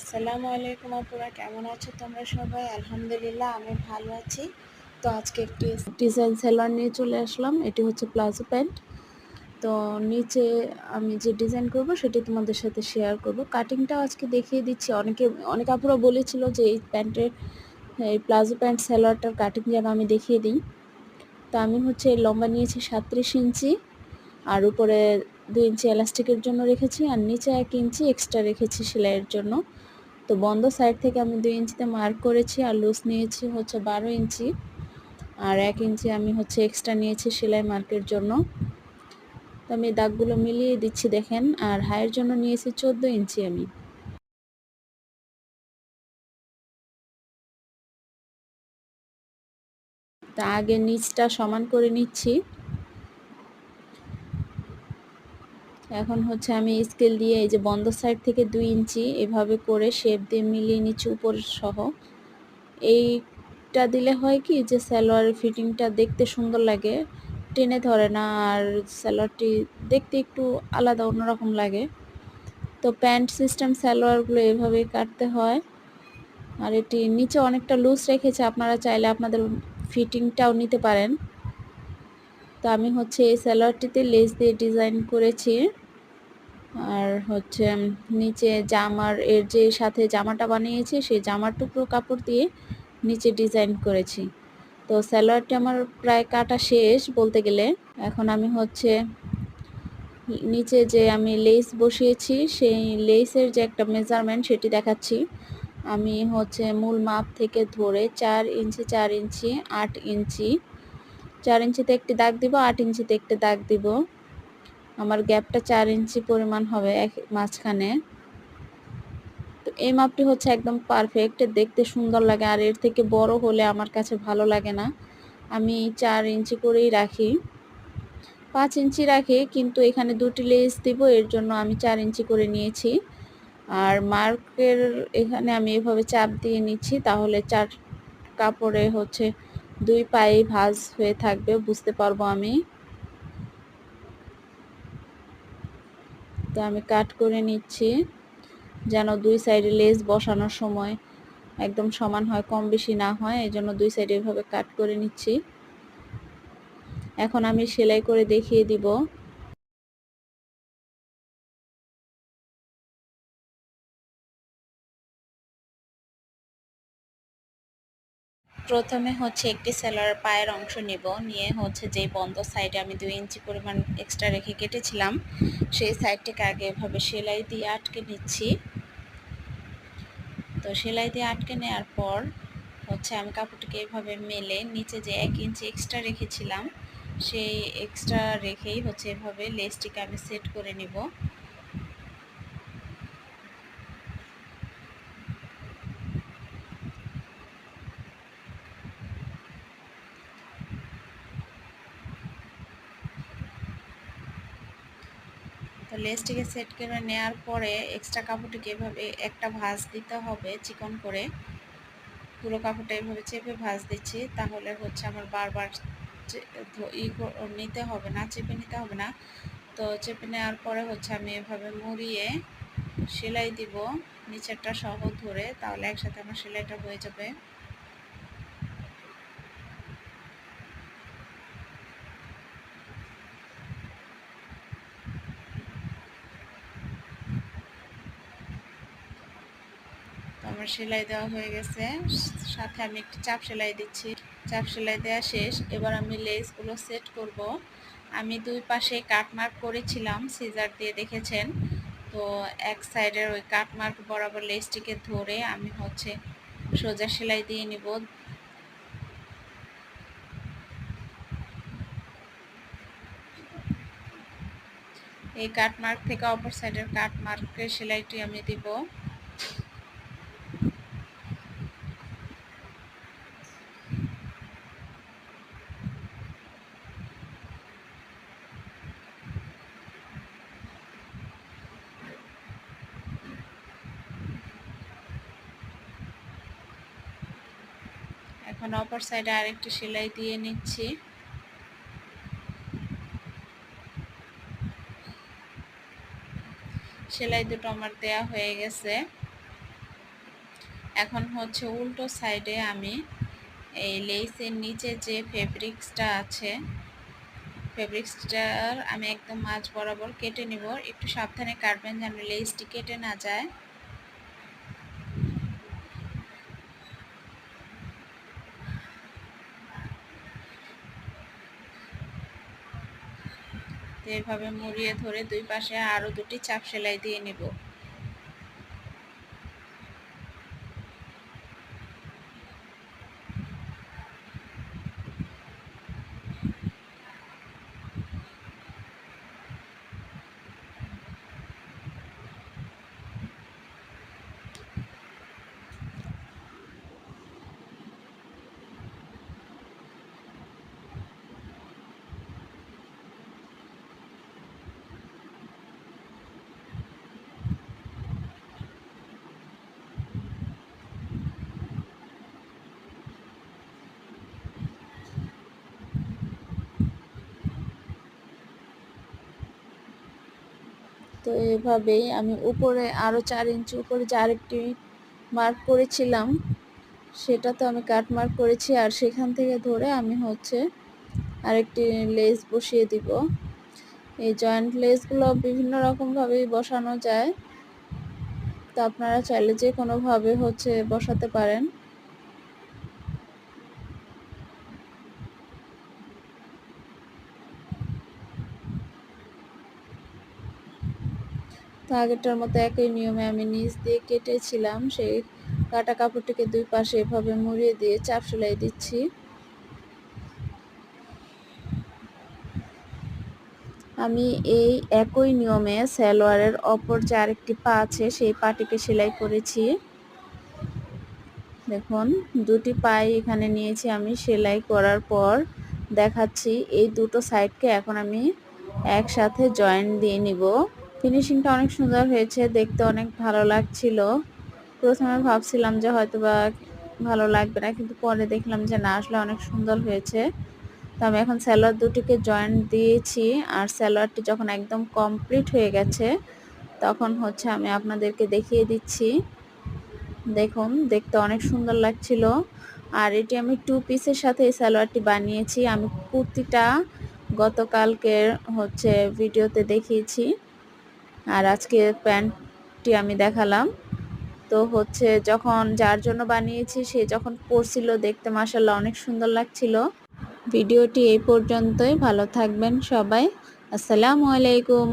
আসসালামু আলাইকুম আপুরা, কেমন আছো তোমরা সবাই? আলহামদুলিল্লাহ আমি ভালো আছি। তো আজকে একটি ডিজাইন সেলোয়ার নিয়ে চলে আসলাম। এটি হচ্ছে প্লাজো প্যান্ট। তো নিচে আমি যে ডিজাইন করব সেটি তোমাদের সাথে শেয়ার করব। কাটিংটাও আজকে দেখিয়ে দিচ্ছি। অনেক আপুরা বলেছিল যে এই প্যান্টের এই প্লাজো প্যান্ট সেলোয়ারটার কাটিং যেন আমি দেখিয়ে দিই। তো আমি হচ্ছে লম্বা নিয়েছি 37 ইঞ্চি, আর উপরে 2 ইঞ্চি এলাস্টিকের জন্য রেখেছি, আর নিচে 1 ইঞ্চি এক্সট্রা রেখেছি সেলাইয়ের জন্য। তো বন্ধ সাইড থেকে আমি 2 ইঞ্চিতে মার্ক করেছি, আর লুজ নিয়েছি হচ্ছে 12 ইঞ্চি, আর 1 ইঞ্চি আমি হচ্ছে এক্সট্রা নিয়েছি সেলাই মার্কের জন্য। তো আমি দাগগুলো মিলিয়ে দিচ্ছি দেখেন। আর হাইয়ের জন্য নিয়েছি 14 ইঞ্চি আমি। তা আগে নিচটা সমান করে নিচ্ছি। এখন হচ্ছে আমি স্কেল দিয়ে এই যে বন্ধ সাইড থেকে 2 ইঞ্চি এভাবে করে শেপ দিয়ে মিলিয়ে নিচ্ছি উপর সহ। এইটা দিলে হয় কি যে সালোয়ারের ফিটিংটা দেখতে সুন্দর লাগে, টেনে ধরে না, আর সালোয়ারটি দেখতে একটু আলাদা অন্যরকম লাগে। তো প্যান্ট সিস্টেম সালোয়ারগুলো এভাবেই কাটতে হয়। আর এটি নিচে অনেকটা লুজ রেখেছে, আপনারা চাইলে আপনাদের ফিটিংটাও নিতে পারেন। তো আমি হচ্ছে এই সালোয়ারটিতে লেস দিয়ে ডিজাইন করেছি, আর হচ্ছে নিচে জামার এর যে সাথে জামাটা বানিয়েছি সেই জামার টুকরো কাপড় দিয়ে নিচে ডিজাইন করেছি। তো সালোয়ারটি আমার প্রায় কাটা শেষ বলতে গেলে। এখন আমি হচ্ছে নিচে যে আমি লেস বসিয়েছি সেই লেসের যে একটা মেজারমেন্ট সেটি দেখাচ্ছি। আমি হচ্ছে মূল মাপ থেকে ধরে 4 ইঞ্চি 4 ইঞ্চি 8 ইঞ্চি, 4 ইঞ্চিতে একটি দাগ দিব, 8 ইঞ্চিতে একটি দাগ দিব। আমার গ্যাপটা 4 ইঞ্চি পরিমাণ হবে এক মাঝখানে। তো এই মাপটি হচ্ছে একদম পারফেক্ট, দেখতে সুন্দর লাগে, আর এর থেকে বড় হলে আমার কাছে ভালো লাগে না। আমি 4 ইঞ্চি করেই রাখি, 5 ইঞ্চি রাখি, কিন্তু এখানে দুটি লেস দিব, এর জন্য আমি 4 ইঞ্চি করে নিয়েছি। আর মার্কের এখানে আমি এভাবে চাপ দিয়ে নিচ্ছি, তাহলে 4 কাপড়ে হচ্ছে 2 পায়ে ভাঁজ হয়ে থাকবে, বুঝতে পারবো আমি। তো আমি কাট করে নিচ্ছি যেন 2 সাইডে লেস বসানোর সময় একদম সমান হয়, কম বেশি না হয়, এই জন্য 2 সাইডে এভাবে কাট করে নিচ্ছি। এখন আমি সেলাই করে দেখিয়ে দিব। প্রথমে হচ্ছে একটি সেলার পায়ের অংশ নেব, নিয়ে হচ্ছে যেই বন্ধ সাইডে আমি 2 ইঞ্চি পরিমাণ এক্সট্রা রেখে কেটেছিলাম সেই সাইডটাকে আগে এভাবে সেলাই দিয়ে আটকে নিচ্ছি। তো সেলাই দিয়ে আটকে নেওয়ার পর হচ্ছে আমি কাপড়টিকে এভাবে মেলে নিচে যে 1 ইঞ্চি এক্সট্রা রেখেছিলাম সেই এক্সট্রা রেখেই হচ্ছে এভাবে লেসটিকে আমি সেট করে নিব। তো লেসটিকে সেট করে নেওয়ার পরে এক্সট্রা কাপড়টিকে এভাবে একটা ভাঁজ দিতে হবে চিকন করে। পুরো কাপড়টা এভাবে চেপে ভাঁজ দিচ্ছি, তাহলে হচ্ছে আমার বারবার নিতে হবে না, চেপে নিতে হবে না। তো চেপে নেওয়ার পরে হচ্ছে আমি এভাবে মুড়িয়ে সেলাই দিব নিচেরটা সহ ধরে, তাহলে একসাথে আমার সেলাইটা হয়ে যাবে। তো আমার সেলাই দেওয়া হয়ে গেছে, সাথে আমি একটি চাপ সেলাই দিচ্ছি। চাপ সেলাই দেওয়া শেষ, এবার আমি লেসগুলো সেট করব। আমি 2 পাশে কাট মার্ক করেছিলাম সিজার দিয়ে, দেখেছেন। তো এক সাইডের ওই কাট মার্ক বরাবর লেসটিকে ধরে আমি হচ্ছে সোজা সেলাই দিয়ে নিব। এই কাট মার্ক থেকে অপর সাইডের কাট মার্কের সেলাইটি আমি দিব। এখন অপর সাইডে আরেকটি সেলাই দিয়ে নিচ্ছি। সেলাই দুটো আমার দেয়া হয়ে গেছে। এখন হচ্ছে উল্টো সাইডে আমি এই লেসের নিচে যে ফেব্রিক্সটা আছে, ফেব্রিক্সটার আমি একদম মাঝ বরাবর কেটে নিব। একটু সাবধানে কাটবেন যেন লেসটি কেটে না যায়। তো এভাবে মুড়িয়ে ধরে দুই পাশে আরও দুটি চাপ সেলাই দিয়ে নিব। তো এভাবেই আমি উপরে আরও 4 ইঞ্চি উপরে যে আরেকটি মার্ক করেছিলাম সেটা তো আমি কাট মার্ক করেছি, আর সেখান থেকে ধরে আমি হচ্ছে আরেকটি লেস বসিয়ে দিব। এই জয়েন্ট লেসগুলো বিভিন্ন রকমভাবেই বসানো যায়, তো আপনারা চাইলে যে কোনোভাবে হচ্ছে বসাতে পারেন। তো আগেরটার মতো একই নিয়মে আমি নিচ দিয়ে কেটেছিলাম, সেই কাটা কাপড়টিকে দুই পাশে এভাবে মুড়িয়ে দিয়ে চাপ সেলাই দিচ্ছি। আমি এই একই নিয়মে সালোয়ারের অপর যে আরেকটি পা আছে সেই পাটিকে সেলাই করেছি। দেখুন দুটি পাই এখানে নিয়েছি আমি, সেলাই করার পর দেখাচ্ছি এই দুটো সাইডকে এখন আমি একসাথে জয়েন্ট দিয়ে নিব। ফিনিশিংটা অনেক সুন্দর হয়েছে, দেখতে অনেক ভালো লাগছিল। প্রথমে ভাবছিলাম যে হয়তোবা ভালো লাগবে না, কিন্তু পরে দেখলাম যে না, আসলে অনেক সুন্দর হয়েছে। তো আমি এখন সালোয়ার দুটিকে জয়েন্ট দিয়েছি, আর সালোয়ারটি যখন একদম কমপ্লিট হয়ে গেছে তখন হচ্ছে আমি আপনাদেরকে দেখিয়ে দিচ্ছি। দেখুন দেখতে অনেক সুন্দর লাগছিল। আর এটি আমি 2 পিসের সাথে এই সালোয়ারটি বানিয়েছি। আমি কুর্তিটা গতকালকের হচ্ছে ভিডিওতে দেখিয়েছি, আর আজকে প্যান্টটি আমি দেখালাম। তো হচ্ছে যখন যার জন্য বানিয়েছি সে যখন পরছিল দেখতে মাশাআল্লাহ অনেক সুন্দর লাগছিল। ভিডিওটি এই পর্যন্তই, ভালো থাকবেন সবাই। আসসালামু আলাইকুম।